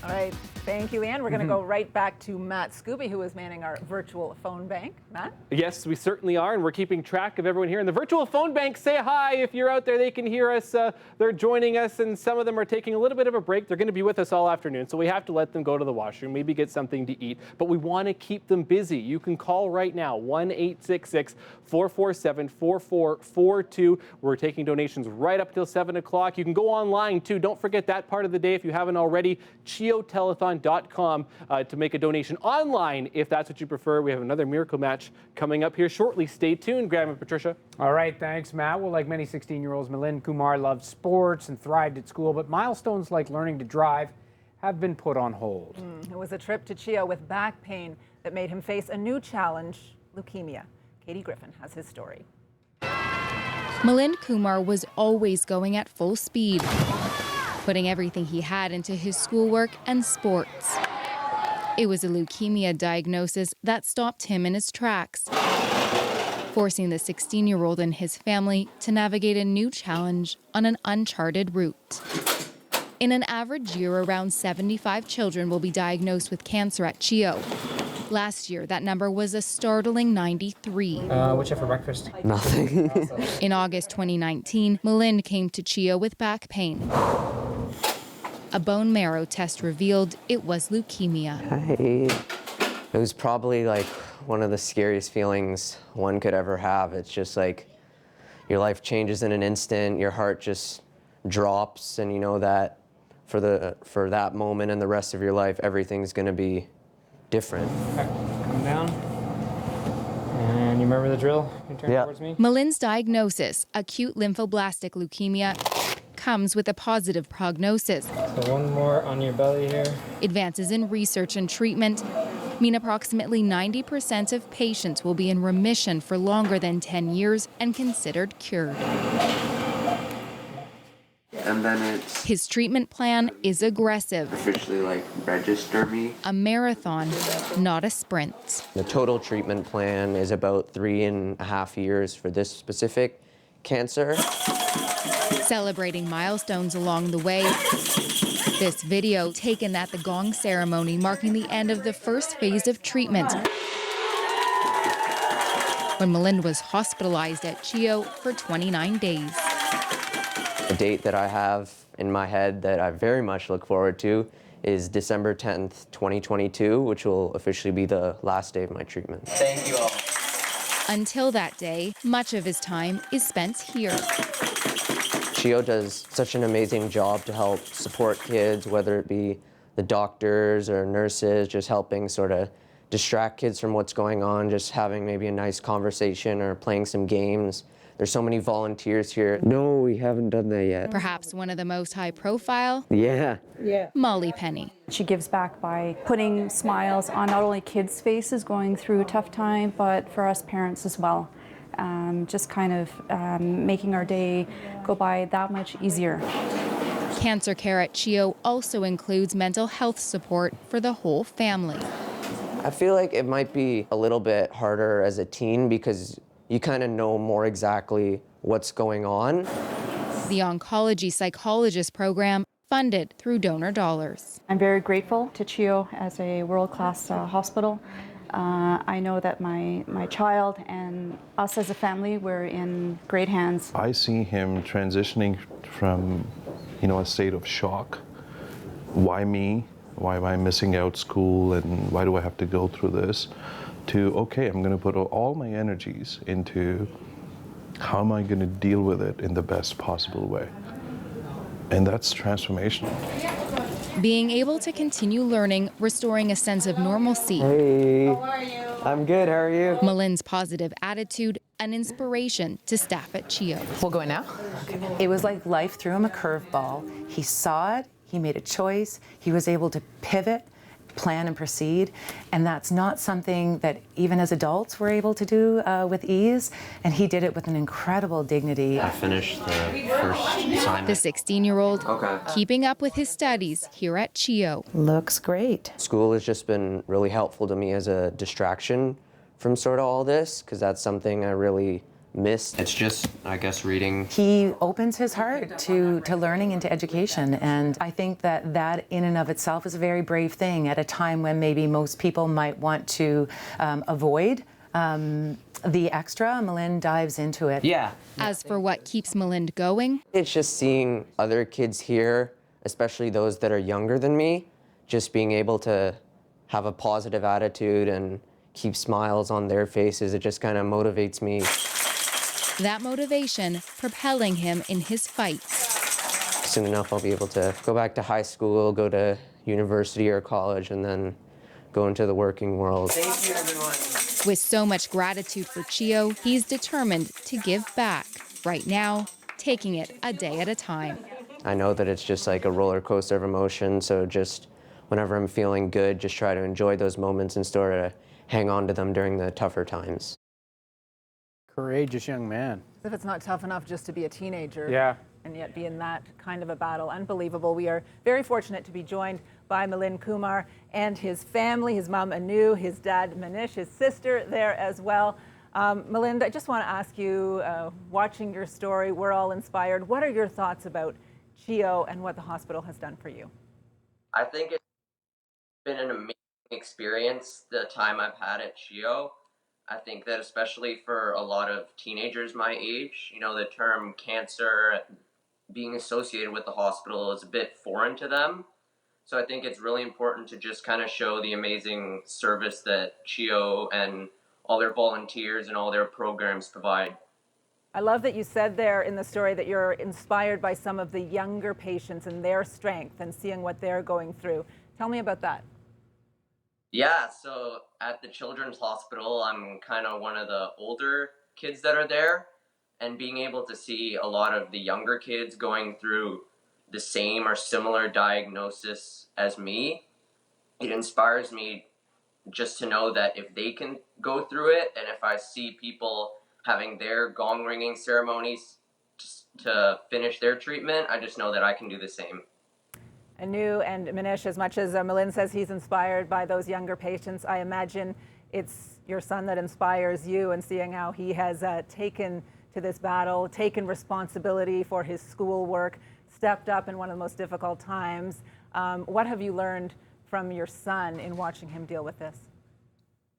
All right. Thank you, Anne. We're going to go right back to Matt Scooby, who is manning our virtual phone bank. Matt? Yes, we certainly are, and we're keeping track of everyone here in the virtual phone bank. Say hi if you're out there. They can hear us. They're joining us, and some of them are taking a little bit of a break. They're going to be with us all afternoon, so we have to let them go to the washroom, maybe get something to eat. But we want to keep them busy. You can call right now, 1-866-447-4442. We're taking donations right up till 7 o'clock. You can go online, too. Don't forget that part of the day if you haven't already. CHEO Telethon to make a donation online if that's what you prefer. We have another miracle match coming up here shortly. Stay tuned, Graham and Patricia. All right, thanks, Matt. Well, like many 16-year-olds, Milind Kumar loved sports and thrived at school, but milestones like learning to drive have been put on hold. It was a trip to CHEO with back pain that made him face a new challenge, leukemia. Katie Griffin has his story. Milind Kumar was always going at full speed, putting everything he had into his schoolwork and sports. It was a leukemia diagnosis that stopped him in his tracks, forcing the 16-year-old and his family to navigate a new challenge on an uncharted route. In an average year, around 75 children will be diagnosed with cancer at CHEO. Last year, that number was a startling 93. What's you have for breakfast? Nothing. In August 2019, Milind came to CHEO with back pain. A bone marrow test revealed it was leukemia. It was probably like one of the scariest feelings one could ever have. It's just like your life changes in an instant, your heart just drops, and you know that for that moment and the rest of your life, everything's gonna be different. Okay, come down. And you remember the drill? You turn towards me. Milind's diagnosis, acute lymphoblastic leukemia, comes with a positive prognosis. So one more on your belly here. Advances in research and treatment mean approximately 90% of patients will be in remission for longer than 10 years and considered cured. And then it's His treatment plan is aggressive. officially register me. A marathon, not a sprint. The total treatment plan is about 3.5 years for this specific cancer. Celebrating milestones along the way. This video taken at the gong ceremony marking the end of the first phase of treatment, when Milind was hospitalized at CHEO for 29 days. The date that I have in my head that I very much look forward to is December 10th, 2022, which will officially be the last day of my treatment. Thank you all. Until that day, much of his time is spent here. CHEO does such an amazing job to help support kids, whether it be the doctors or nurses, just helping sort of distract kids from what's going on, just having maybe a nice conversation or playing some games. there's so many volunteers here. No, we haven't done that yet. Perhaps one of the most high profile, Yeah. Molly Penny. She gives back by putting smiles on not only kids' faces going through a tough time, but for us parents as well. Just kind of making our day go by that much easier. Cancer care at CHEO also includes mental health support for the whole family. I feel like it might be a little bit harder as a teen because you kind of know more exactly what's going on. The oncology psychologist program funded through donor dollars. I'm very grateful to CHEO as a world-class hospital. I know that my child and us as a family, we're in great hands. I see him transitioning from, a state of shock. Why me? Why am I missing out school and why do I have to go through this? To, okay, I'm going to put all my energies into how am I going to deal with it in the best possible way. And that's transformational. Being able to continue learning, restoring a sense of normalcy. Hey, how are you? I'm good, how are you? Malin's positive attitude, an inspiration to staff at CHEO. We'll go in now. Okay. It was like life threw him a curveball. He saw it, he made a choice, he was able to pivot, plan and proceed, and that's not something that even as adults we're able to do with ease, and he did it with an incredible dignity. I finished the first assignment. The 16-year-old keeping up with his studies here at CHEO. Looks great. School has just been really helpful to me as a distraction from sort of all this, because that's something I really missed. It's just, I guess, reading. He opens his heart to learning and to education, and I think that in and of itself is a very brave thing at a time when maybe most people might want to avoid the extra. Malin dives into it. Yeah. As for what keeps Malin going, it's just seeing other kids here, especially those that are younger than me, just being able to have a positive attitude and keep smiles on their faces. It just kind of motivates me. That motivation propelling him in his fight. Soon enough, I'll be able to go back to high school, go to university or college, and then go into the working world. Thank you, everyone. With so much gratitude for CHEO, he's determined to give back. Right now, taking it a day at a time. I know that it's just like a roller coaster of emotion, so just whenever I'm feeling good, just try to enjoy those moments and sort of hang on to them during the tougher times. Courageous young man. As if it's not tough enough just to be a teenager. Yeah. And yet be in that kind of a battle. Unbelievable. We are very fortunate to be joined by Malin Kumar and his family, his mom Anu, his dad Manish, his sister there as well. Melinda, I just want to ask you, watching your story, we're all inspired. What are your thoughts about CHEO and what the hospital has done for you? I think it's been an amazing experience, the time I've had at CHEO. I think that especially for a lot of teenagers my age, the term cancer being associated with the hospital is a bit foreign to them. So I think it's really important to just kind of show the amazing service that CHEO and all their volunteers and all their programs provide. I love that you said there in the story that you're inspired by some of the younger patients and their strength and seeing what they're going through. Tell me about that. Yeah, so at the Children's Hospital, I'm kind of one of the older kids that are there, and being able to see a lot of the younger kids going through the same or similar diagnosis as me, it inspires me just to know that if they can go through it, and if I see people having their gong ringing ceremonies to finish their treatment, I just know that I can do the same. Anu and Manish, as much as Malin says he's inspired by those younger patients, I imagine it's your son that inspires you, and seeing how he has taken to this battle, taken responsibility for his schoolwork, stepped up in one of the most difficult times. What have you learned from your son in watching him deal with this?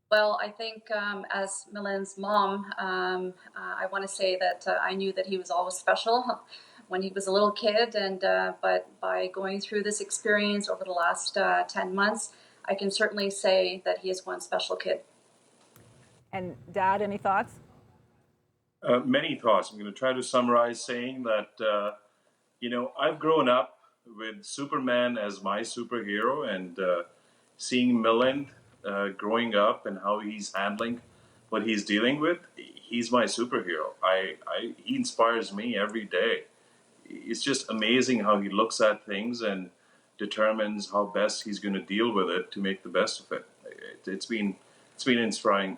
Well, I think as Malin's mom, I want to say that I knew that he was always special when he was a little kid, and but by going through this experience over the last 10 months, I can certainly say that he is one special kid. And Dad, any thoughts? Many thoughts. I'm going to try to summarize saying that, I've grown up with Superman as my superhero, and seeing Malin growing up and how he's handling what he's dealing with, he's my superhero. He inspires me every day. It's just amazing how he looks at things and determines how best he's going to deal with it to make the best of it. It's been inspiring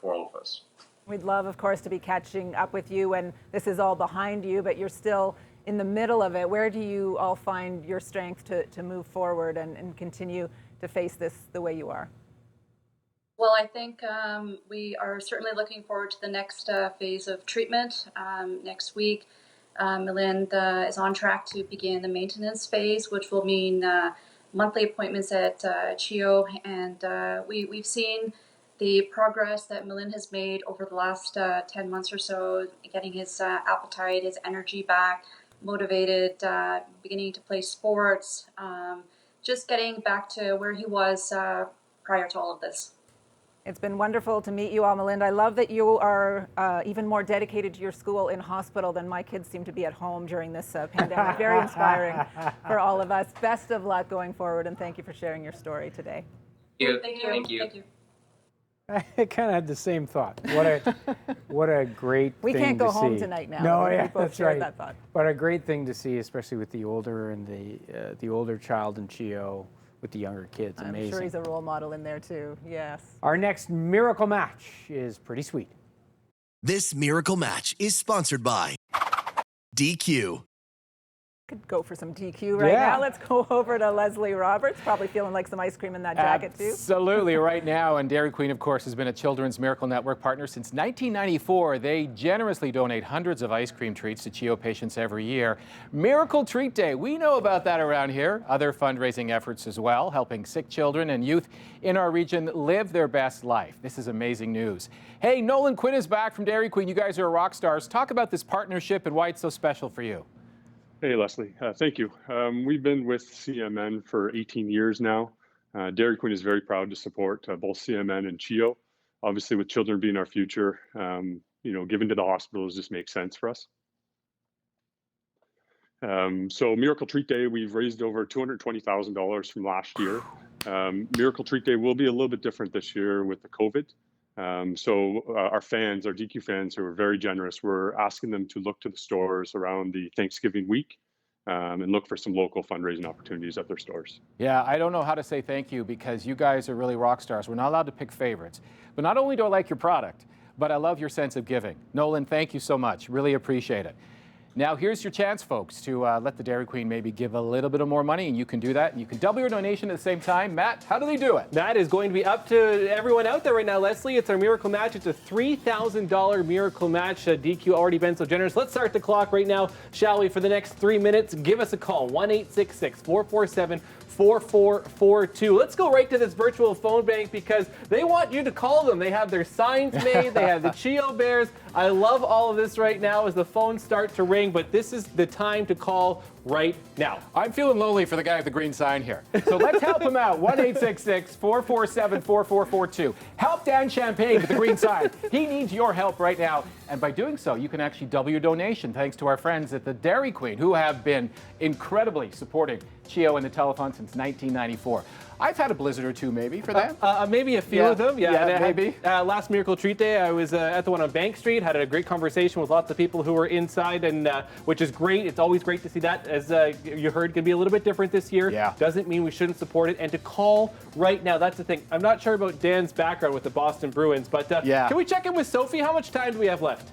for all of us. We'd love, of course, to be catching up with you when this is all behind you, but you're still in the middle of it. Where do you all find your strength to move forward and continue to face this the way you are? Well, I think we are certainly looking forward to the next phase of treatment next week. Milind is on track to begin the maintenance phase, which will mean monthly appointments at CHEO, and we've seen the progress that Milind has made over the last 10 months or so, getting his appetite, his energy back, motivated, beginning to play sports, just getting back to where he was prior to all of this. It's been wonderful to meet you all, Milind. I love that you are even more dedicated to your school in hospital than my kids seem to be at home during this pandemic. Very inspiring for all of us. Best of luck going forward, and thank you for sharing your story today. Thank you. Thank you. Thank you. I kind of had the same thought. What a great we thing can't go to home see. tonight now. No, We yeah, both that's shared right. that thought. But a great thing to see, especially with the older and the older child in CHEO with the younger kids. Amazing. I'm sure he's a role model in there too. Yes. Our next miracle match is pretty sweet. This miracle match is sponsored by DQ. Could go for some DQ right now. Let's go over to Leslie Roberts, probably feeling like some ice cream in that jacket too. Absolutely right now. And Dairy Queen, of course, has been a Children's Miracle Network partner since 1994. They generously donate hundreds of ice cream treats to CHEO patients every year. Miracle Treat Day, we know about that around here. Other fundraising efforts as well, helping sick children and youth in our region live their best life. This is amazing news. Hey, Nolan Quinn is back from Dairy Queen. You guys are rock stars. Talk about this partnership and why it's so special for you. Hey, Leslie. Thank you. We've been with CMN for 18 years now. Dairy Queen is very proud to support both CMN and CHEO. Obviously, with children being our future, giving to the hospitals just makes sense for us. So Miracle Treat Day, we've raised over $220,000 from last year. Miracle Treat Day will be a little bit different this year with the COVID. So our fans, our DQ fans who are very generous, we're asking them to look to the stores around the Thanksgiving week and look for some local fundraising opportunities at their stores. Yeah, I don't know how to say thank you because you guys are really rock stars. We're not allowed to pick favorites. But not only do I like your product, but I love your sense of giving. Nolan, thank you so much. Really appreciate it. Now, here's your chance, folks, to let the Dairy Queen maybe give a little bit of more money, and you can do that. And you can double your donation at the same time. Matt, how do they do it? That is going to be up to everyone out there right now, Leslie. It's our Miracle Match. It's a $3,000 Miracle Match. DQ already been so generous. Let's start the clock right now, shall we? For the next 3 minutes, give us a call, 1-866-447-4442. Let's go right to this virtual phone bank because they want you to call them. They have their signs made. They have the CHEO Bears. I love all of this right now as the phones start to ring, but this is the time to call right now. I'm feeling lonely for the guy with the green sign here. So let's help him out. 1-866-447-4442. Help Dan Champagne with the green sign. He needs your help right now. And by doing so, you can actually double your donation thanks to our friends at the Dairy Queen who have been incredibly supporting CHEO and the telethon since 1994. I've had a blizzard or two maybe for them. Maybe a few of them. Yeah, maybe. Last Miracle Treat Day, I was at the one on Bank Street, had a great conversation with lots of people who were inside, and which is great. It's always great to see that. As you heard, going to be a little bit different this year. Yeah. Doesn't mean we shouldn't support it. And to call right now, that's the thing. I'm not sure about Dan's background with the Boston Bruins, but can we check in with Sophie? How much time do we have left?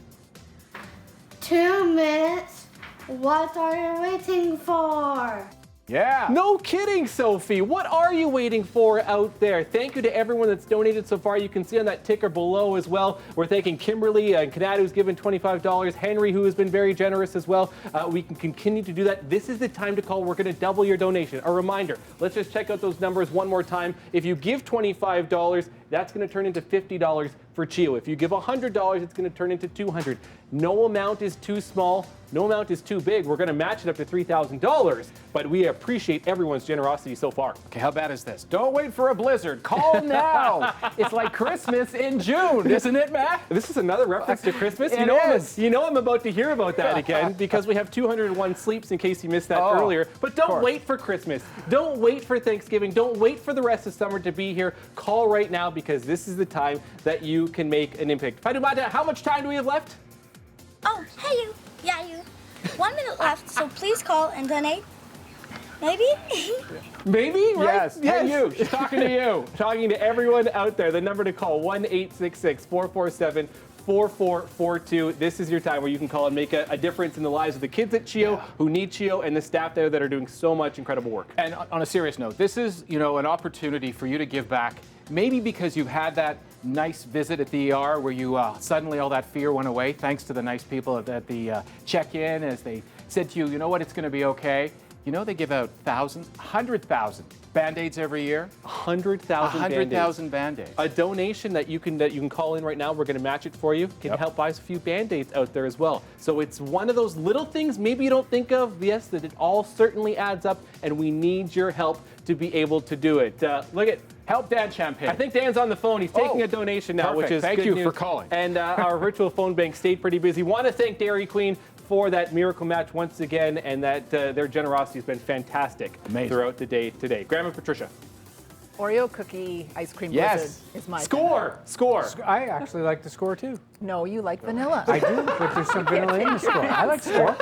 2 minutes. What are you waiting for? Yeah. No kidding, Sophie. What are you waiting for out there? Thank you to everyone that's donated so far. You can see on that ticker below as well. We're thanking Kimberly and Kanata, who's given $25. Henry, who has been very generous as well. We can continue to do that. This is the time to call. We're going to double your donation. A reminder, let's just check out those numbers one more time. If you give $25, that's going to turn into $50 for CHEO. If you give $100, it's going to turn into $200. No amount is too small. No amount is too big. We're going to match it up to $3,000, but we appreciate everyone's generosity so far. Okay, how bad is this? Don't wait for a blizzard. Call now. It's like Christmas in June, isn't it, Matt? This is another reference to Christmas. It is. You know I'm about to hear about that again because we have 201 sleeps in case you missed that earlier. But don't wait for Christmas. Don't wait for Thanksgiving. Don't wait for the rest of summer to be here. Call right now because this is the time that you can make an impact. Fatoumata, how much time do we have left? Oh, hey you. Yeah, you. 1 minute left, so please call and donate. Maybe? Maybe, right? Yes. Hey, you. She's talking to you. Talking to everyone out there. The number to call, 1-866-447-4442. This is your time where you can call and make a difference in the lives of the kids at CHEO who need CHEO and the staff there that are doing so much incredible work. And on a serious note, this is, an opportunity for you to give back. Maybe because you've had that nice visit at the ER where you suddenly all that fear went away thanks to the nice people at the check-in as they said to you, you know what, it's going to be okay. They give out 100,000 Band-Aids every year. 100,000 Band-Aids. A donation that you can call in right now. We're going to match it for you. Can help buy us a few Band-Aids out there as well. So it's one of those little things maybe you don't think of. Yes, that it all certainly adds up, and we need your help to be able to do it. Look at Help Dan Champagne. I think Dan's on the phone. He's taking a donation now, perfect. which is Thank good you news. for calling. And our virtual phone bank stayed pretty busy. Want to thank Dairy Queen for that miracle match once again, and that their generosity has been fantastic throughout the day today. Graham and Patricia. Oreo cookie ice cream Yes. blizzard is my Score. I actually like the score too. No, you like vanilla. I do, but there's some vanilla in the score. I like score.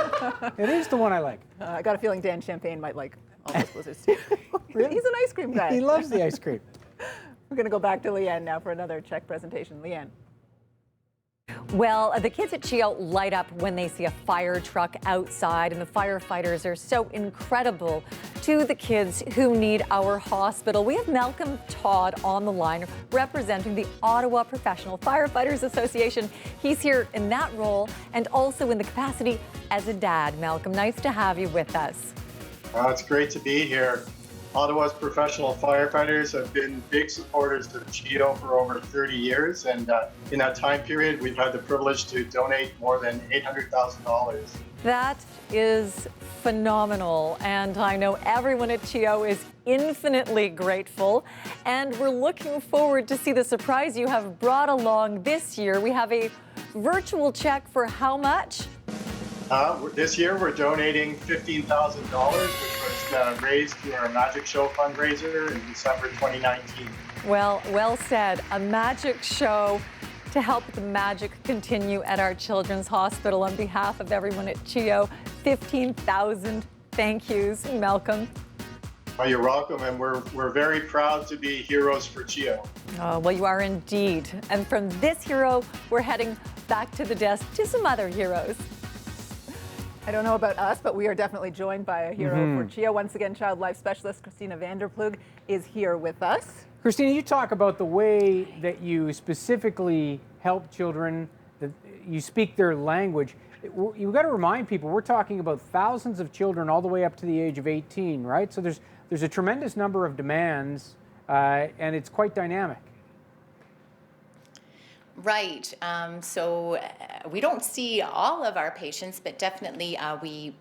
It is the one I like. I got a feeling Dan Champagne might like all those blizzards too. He's an ice cream guy. He loves the ice cream. We're going to go back to Leanne now for another check presentation. Leanne. Well, the kids at CHEO light up when they see a fire truck outside, and the firefighters are so incredible to the kids who need our hospital. We have Malcolm Todd on the line representing the Ottawa Professional Firefighters Association. He's here in that role and also in the capacity as a dad. Malcolm, nice to have you with us. It's great to be here. Ottawa's professional firefighters have been big supporters of CHEO for over 30 years, and in that time period, we've had the privilege to donate more than $800,000. That is phenomenal, and I know everyone at CHEO is infinitely grateful, and we're looking forward to see the surprise you have brought along this year. We have a virtual check for how much? This year, we're donating $15,000, which was raised through our Magic Show fundraiser in December 2019. Well said. A magic show to help the magic continue at our Children's Hospital. On behalf of everyone at CHEO, 15,000 thank yous, Malcolm. Well, you're welcome, and we're very proud to be heroes for CHEO. Well, you are indeed. And from this hero, we're heading back to the desk to some other heroes. I don't know about us, but we are definitely joined by a hero for CHEO. Once again, Child Life Specialist Christina Vanderplug is here with us. Christina, you talk about the way that you specifically help children, that you speak their language. You've got to remind people, we're talking about thousands of children all the way up to the age of 18, right? So there's a tremendous number of demands, and it's quite dynamic. Right. So we don't see all of our patients, but definitely we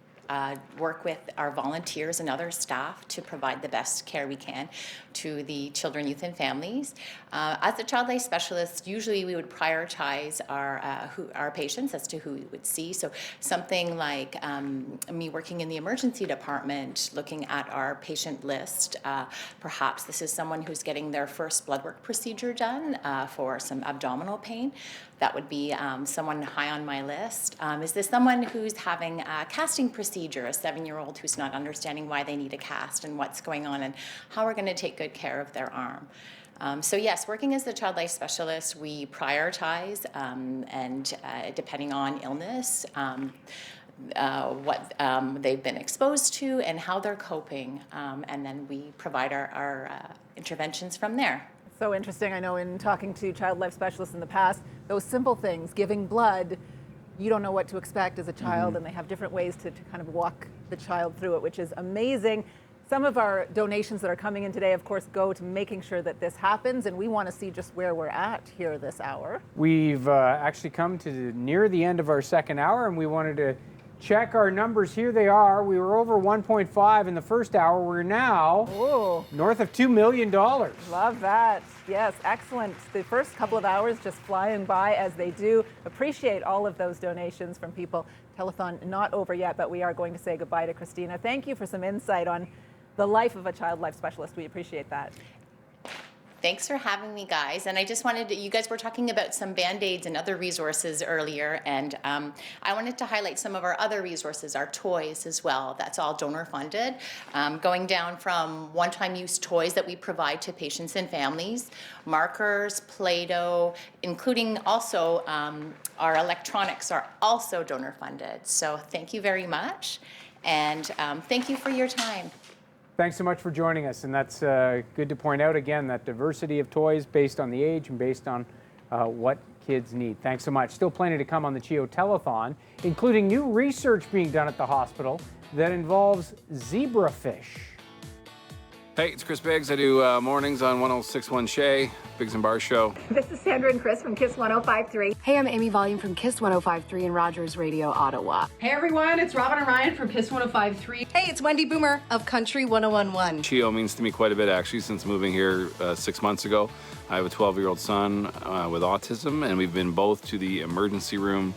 work with our volunteers and other staff to provide the best care we can to the children, youth, and families. As a child life specialist, usually we would prioritize our patients as to who we would see. So something like me working in the emergency department, looking at our patient list, perhaps this is someone who's getting their first blood work procedure done for some abdominal pain. That would be someone high on my list. Is this someone who's having a casting procedure, a 7-year-old who's not understanding why they need a cast and what's going on and how we're going to take good care of their arm? So yes, working as the child life specialist, we prioritize and depending on illness, what they've been exposed to and how they're coping, and then we provide our interventions from there. So interesting. I know in talking to child life specialists in the past, those simple things, giving blood, you don't know what to expect as a child, and they have different ways to kind of walk the child through it, which is amazing. Some of our donations that are coming in today, of course, go to making sure that this happens, and we want to see just where we're at here this hour. We've actually come to near the end of our second hour, and we wanted to check our numbers. Here they are. We were over 1.5 in the first hour. We're now north of $2 million. Love that. Yes, excellent. The first couple of hours just flying by as they do. Appreciate all of those donations from people. Telethon not over yet, but we are going to say goodbye to Christina. Thank you for some insight on the life of a child life specialist. We appreciate that. Thanks for having me, guys. And I just wanted to, you guys were talking about some Band-Aids and other resources earlier, and I wanted to highlight some of our other resources, our toys as well. That's all donor funded. Going down from one-time use toys that we provide to patients and families, markers, Play-Doh, including also our electronics are also donor funded. So thank you very much, and thank you for your time. Thanks so much for joining us, and that's good to point out again, that diversity of toys based on the age and based on what kids need. Thanks so much. Still plenty to come on the CHEO Telethon, including new research being done at the hospital that involves zebrafish. Hey, it's Chris Biggs. I do mornings on 106.1 Shea, Biggs and Bar Show. This is Sandra and Chris from KISS 105.3. Hey, I'm Amy Volume from KISS 105.3 and Rogers Radio, Ottawa. Hey everyone, it's Robin and Ryan from KISS 105.3. Hey, it's Wendy Boomer of Country 101.1. CHEO means to me quite a bit, actually, since moving here 6 months ago. I have a 12-year-old son with autism, and we've been both to the emergency room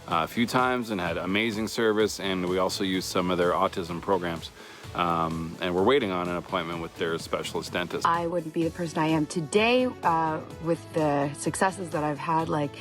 a few times and had amazing service, and we also use some of their autism programs. And we're waiting on an appointment with their specialist dentist. I wouldn't be the person I am today with the successes that I've had, like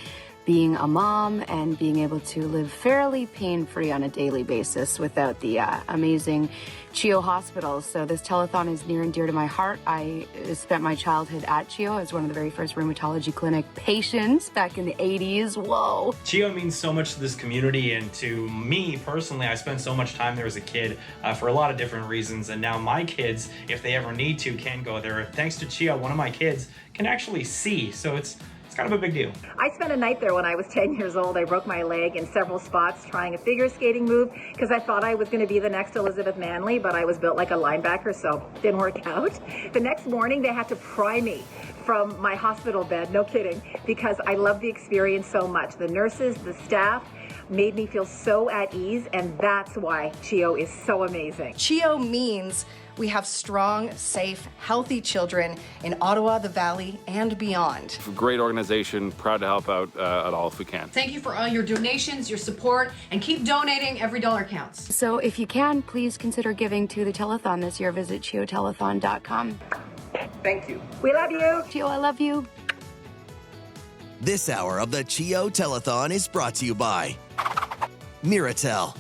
being a mom and being able to live fairly pain-free on a daily basis without the amazing CHEO hospitals. So this telethon is near and dear to my heart. I spent my childhood at CHEO as one of the very first rheumatology clinic patients back in the 80s. Whoa. CHEO means so much to this community, and to me personally, I spent so much time there as a kid for a lot of different reasons, and now my kids, if they ever need to, can go there. Thanks to CHEO, one of my kids can actually see, so it's kind of a big deal. I spent a night there when I was 10 years old. I broke my leg in several spots trying a figure skating move because I thought I was going to be the next Elizabeth Manley, but I was built like a linebacker, so it didn't work out. The next morning, they had to pry me from my hospital bed, no kidding, because I loved the experience so much. The nurses, the staff made me feel so at ease, and that's why CHEO is so amazing. CHEO means we have strong, safe, healthy children in Ottawa, the Valley, and beyond. Great organization, proud to help out at all if we can. Thank you for all your donations, your support, and keep donating. Every dollar counts. So if you can, please consider giving to the telethon this year. Visit CHEOtelethon.com. Thank you. We love you. CHEO, I love you. This hour of the CHEO Telethon is brought to you by Miratel.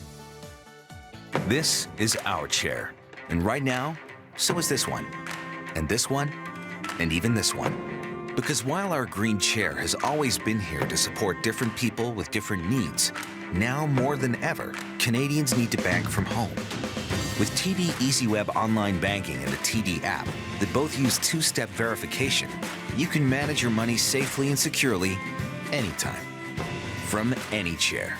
This is our chair. And right now, so is this one, and this one, and even this one. Because while our green chair has always been here to support different people with different needs, now more than ever, Canadians need to bank from home. With TD EasyWeb online banking and the TD app that both use two-step verification, you can manage your money safely and securely anytime, from any chair.